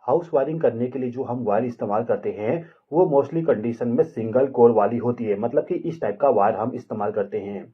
House wiring करने के लिए जो हम वायर इस्तेमाल करते हैं वो मोस्टली कंडीशन में सिंगल कोर वाली होती है, मतलब कि इस टाइप का वायर हम इस्तेमाल करते हैं।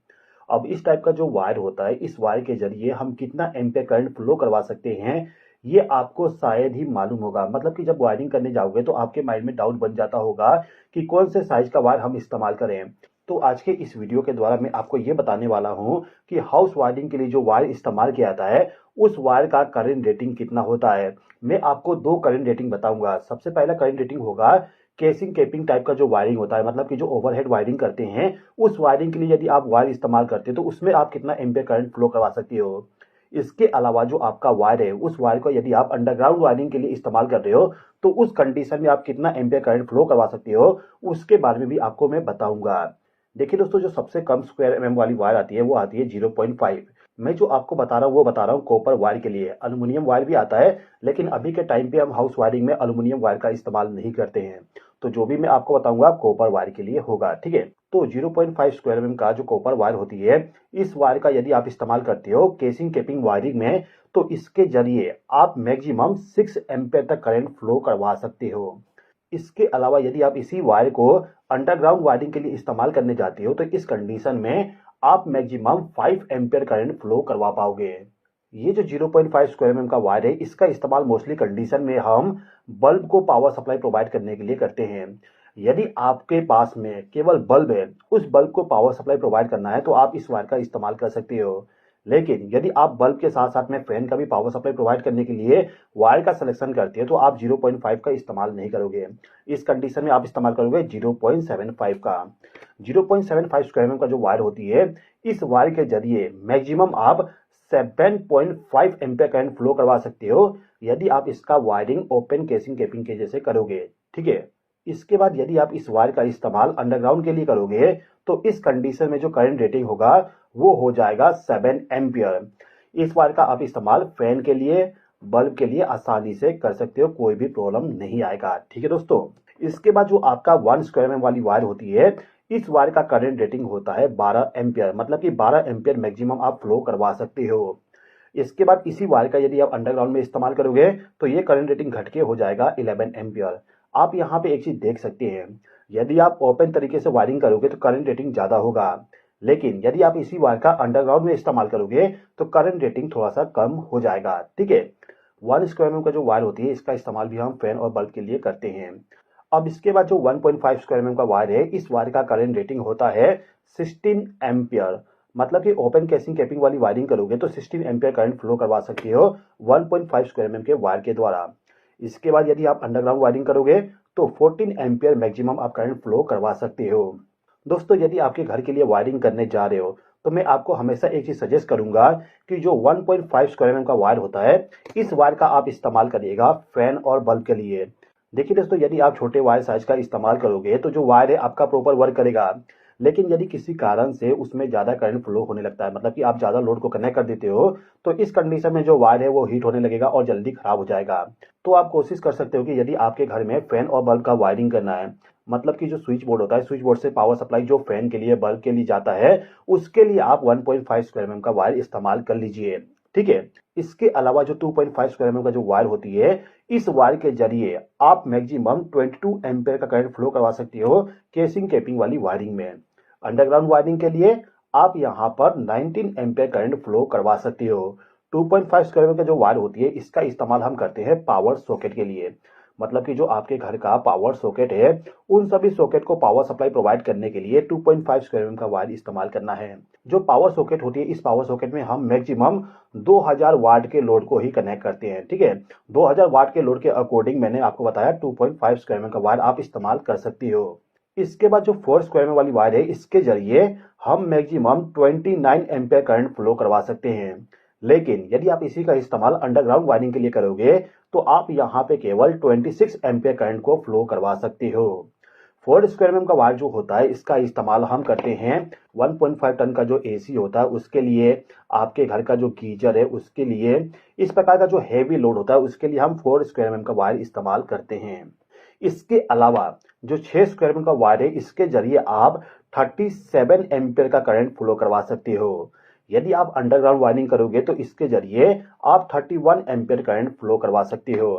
अब इस टाइप का जो वायर होता है, इस वायर के जरिए हम कितना एम्पीयर करंट फ्लो करवा सकते हैं ये आपको शायद ही मालूम होगा। मतलब कि जब वायरिंग करने जाओगे तो आपके माइंड में डाउट बन जाता होगा कि कौन से साइज का वायर हम इस्तेमाल करें। तो आज के इस वीडियो के द्वारा मैं आपको ये बताने वाला हूँ कि हाउस वायरिंग के लिए जो वायर इस्तेमाल किया जाता है उस वायर का करंट रेटिंग कितना होता है। मैं आपको दो करंट रेटिंग बताऊंगा। सबसे पहला करंट रेटिंग होगा केसिंग केपिंग टाइप का जो वायरिंग होता है, मतलब कि जो ओवरहेड वायरिंग करते हैं उस वायरिंग के लिए यदि आप वायर इस्तेमाल करते हो तो उसमें आप कितना एम्पीयर करंट फ्लो करवा सकते हो। इसके अलावा जो आपका वायर है उस वायर को यदि आप अंडरग्राउंड वायरिंग के लिए इस्तेमाल कर रहे हो तो उस कंडीशन में आप कितना एम्पीयर करंट फ्लो करवा सकते हो, उसके बारे में भी आपको मैं बताऊंगा। देखिए दोस्तों, जो सबसे कम स्क्वायर एमएम वाली वायर आती है वो आती है 0.5। मैं जो आपको बता रहा हूँ वो बता रहा हूँ कॉपर वायर के लिए। एल्युमिनियम वायर भी आता है, लेकिन अभी के टाइम पे हम हाउस वायरिंग में एल्युमिनियम वायर का इस्तेमाल नहीं करते हैं। तो जो भी मैं आपको बताऊंगा कॉपर वायर के लिए होगा, ठीक है। तो 0.5 स्क्वायर एमएम का जो कॉपर वायर होती है, इस वायर का यदि आप इस्तेमाल करते हो केसिंग केपिंग वायरिंग में तो इसके जरिए आप मैक्सिमम 6 एम्पीयर तक करंट फ्लो करवा सकते हो। इसके अलावा यदि आप इसी वायर को अंडरग्राउंड वायरिंग के लिए इस्तेमाल करने जाते हो तो इस कंडीशन में आप मैक्सिमम 5 एम्पीयर करंट फ्लो करवा पाओगे। ये जो 0.5 स्क्वायर एमएम का वायर है इसका इस्तेमाल मोस्टली कंडीशन में हम बल्ब को पावर सप्लाई प्रोवाइड करने के लिए करते हैं। यदि आपके पास में केवल बल्ब है, उस बल्ब को पावर सप्लाई प्रोवाइड करना है तो आप इस वायर का इस्तेमाल कर सकते हो। लेकिन यदि आप बल्ब के साथ साथ में फैन का भी पावर सप्लाई प्रोवाइड करने के लिए वायर का सिलेक्शन करते हैं तो आप 0.5 का इस्तेमाल नहीं करोगे। इस कंडीशन में आप इस्तेमाल करोगे 0.75 का। 0.75 स्क्वायर एमएम का जो वायर होती है, इस वायर के जरिए मैक्सिमम आप 7.5 एम्पीयर करंट फ्लो करवा सकते हो यदि आप इसका वायरिंग ओपन केसिंग केपिंग के जैसे करोगे, ठीक है। इसके बाद यदि आप इस वायर का इस्तेमाल अंडरग्राउंड के लिए करोगे तो इस कंडीशन में जो करंट रेटिंग होगा वो हो जाएगा 7 एम्पीयर। इस वायर का आप इस्तेमाल फैन के लिए, बल्ब के लिए आसानी से कर सकते हो, कोई भी प्रॉब्लम नहीं आएगा, ठीक है दोस्तों। इसके बाद जो आपका 1 स्क्वायर एमएम वाली वायर होती है, इस वायर का करंट रेटिंग होता है 12 एम्पीयर, मतलब कि 12 एम्पीयर मैक्सिमम आप फ्लो करवा सकते हो। इसके बाद इसी वायर का यदि आप अंडरग्राउंड में इस्तेमाल करोगे तो ये करंट रेटिंग घट के हो जाएगा 11 एम्पीयर। आप यहाँ पे एक चीज देख सकते हैं, यदि आप ओपन तरीके से वायरिंग करोगे तो करंट रेटिंग ज्यादा होगा, लेकिन यदि आप इसी वायर का अंडरग्राउंड में इस्तेमाल करोगे तो करंट रेटिंग थोड़ा सा कम हो जाएगा, ठीक है। 1 स्क्वायर एमएम का जो वायर होती है इसका इस्तेमाल भी हम फैन और बल्ब के लिए करते हैं। अब इसके बाद जो 1.5 स्क्वायर एमएम का वायर है, इस वायर का करंट रेटिंग होता है 16 एम्पीयर। मतलब कि ओपन केसिंग कैपिंग वाली वायरिंग करोगे तो 16 एम्पीयर करंट फ्लो करवा सकते हो 1.5 स्क्वायर एमएम के वायर के द्वारा। इसके बाद यदि आप अंडरग्राउंड वायरिंग करोगे तो 14 एम्पीयर मैक्सिमम आप करंट फ्लो करवा सकते हो। दोस्तों, यदि आपके घर के लिए वायरिंग करने जा रहे हो तो मैं आपको हमेशा एक चीज सजेस्ट करूंगा कि जो 1.5 स्क्वायर एमएम का वायर होता है, इस वायर का आप इस्तेमाल करिएगा फैन और बल्ब के लिए। देखिए दोस्तों, यदि आप छोटे वायर साइज का इस्तेमाल करोगे तो जो वायर है आपका प्रॉपर वर्क करेगा, लेकिन यदि किसी कारण से उसमें ज्यादा करंट फ्लो होने लगता है, मतलब कि आप ज्यादा लोड को कनेक्ट कर देते हो, तो इस कंडीशन में जो वायर है वो हीट होने लगेगा और जल्दी खराब हो जाएगा। तो आप कोशिश कर सकते हो कि यदि आपके घर में फैन और बल्ब का वायरिंग करना है, मतलब कि जो स्विच बोर्ड होता है, स्विच बोर्ड से पावर सप्लाई जो फैन के लिए बल्ब के लिए जाता है, उसके लिए आप 1.5 स्क्वायर एमएम का वायर इस्तेमाल कर लीजिए, ठीक है। इसके अलावा जो 2.5 स्क्वायर एमएम का जो वायर होती है, इस वायर के जरिए आप मैक्सिमम 22 एम्पीयर का करंट फ्लो करवा सकते हो केसिंग केपिंग वाली वायरिंग में। अंडरग्राउंड वायरिंग के लिए आप यहां पर 19 एम्पीयर करंट फ्लो करवा सकते हो। 2.5 स्क्वायर एमएम का जो वायर होती है इसका इस्तेमाल हम करते हैं पावर सॉकेट के लिए। मतलब कि जो आपके घर का पावर सॉकेट है, उन सभी सॉकेट को पावर सप्लाई प्रोवाइड करने के लिए 2.5 स्क्वायर एमएम का वायर इस्तेमाल करना है। जो पावर सॉकेट होती है, इस पावर सॉकेट में हम मैक्सिमम 2000 वाट के लोड को ही कनेक्ट करते हैं, ठीक है। 2000 वाट के लोड के अकॉर्डिंग मैंने आपको बताया 2.5 स्क्वायर एमएम का वायर आप इस्तेमाल कर सकती हो। इसके बाद जो 4 स्क्वायर एमएम वाली वायर है, इसके जरिए हम मैक्सिमम 29 एम्पीयर करंट फ्लो करवा सकते हैं। लेकिन यदि आप इसी का इस्तेमाल अंडरग्राउंड वायरिंग के लिए करोगे तो आप यहां पे केवल 26 एम्पीयर करंट को फ्लो करवा सकते हो। 4 स्क्वायर एमएम का वायर जो होता है इसका इस्तेमाल हम करते हैं 1.5 टन का जो एसी होता है उसके लिए, आपके घर का जो गीजर है उसके लिए, इस प्रकार का जो हैवी लोड होता है उसके लिए हम 4 स्क्वायर एमएम का वायर इस्तेमाल करते हैं। इसके अलावा जो 6 स्क्वायर एमएम का वायर है इसके जरिए आप 37 एम्पीयर का करंट फ्लो करवा सकते हो। यदि आप अंडरग्राउंड वायरिंग करोगे तो इसके जरिए आप 31 एम्पीयर करंट फ्लो करवा सकते हो।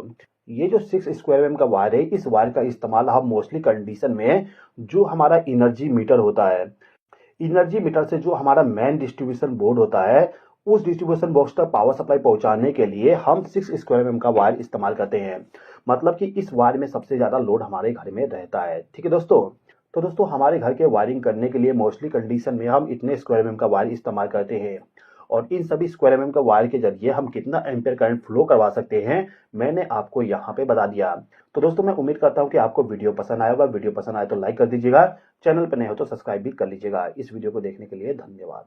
ये जो 6 स्क्वायर mm का वायर है, इस वायर का इस्तेमाल हम मोस्टली कंडीशन में जो हमारा एनर्जी मीटर होता है, एनर्जी मीटर से जो हमारा मेन डिस्ट्रीब्यूशन बोर्ड होता है, उस डिस्ट्रीब्यूशन बॉक्स तक पावर सप्लाई पहुंचाने के लिए हम 6 स्क्वायर mm का वायर इस्तेमाल करते हैं। मतलब कि इस वायर में सबसे ज़्यादा लोड हमारे घर में रहता है। ठीक है दोस्तों? तो दोस्तों हमारे घर के वायरिंग करने के लिए मोस्टली कंडीशन में हम इतने स्क्वायर mm का वायर इस्तेमाल करते हैं। और इन सभी स्क्वायर mm का वायर के जरिए हम कितना एम्पीयर करंट फ्लो करवा सकते हैं, मैंने आपको यहाँ पे बता दिया। तो दोस्तों मैं उम्मीद करता हूँ कि आपको वीडियो पसंद आया होगा। वीडियो पसंद आए तो लाइक कर दीजिएगा, चैनल पर नए हो तो सब्सक्राइब भी कर लीजिएगा। इस वीडियो को देखने के लिए धन्यवाद।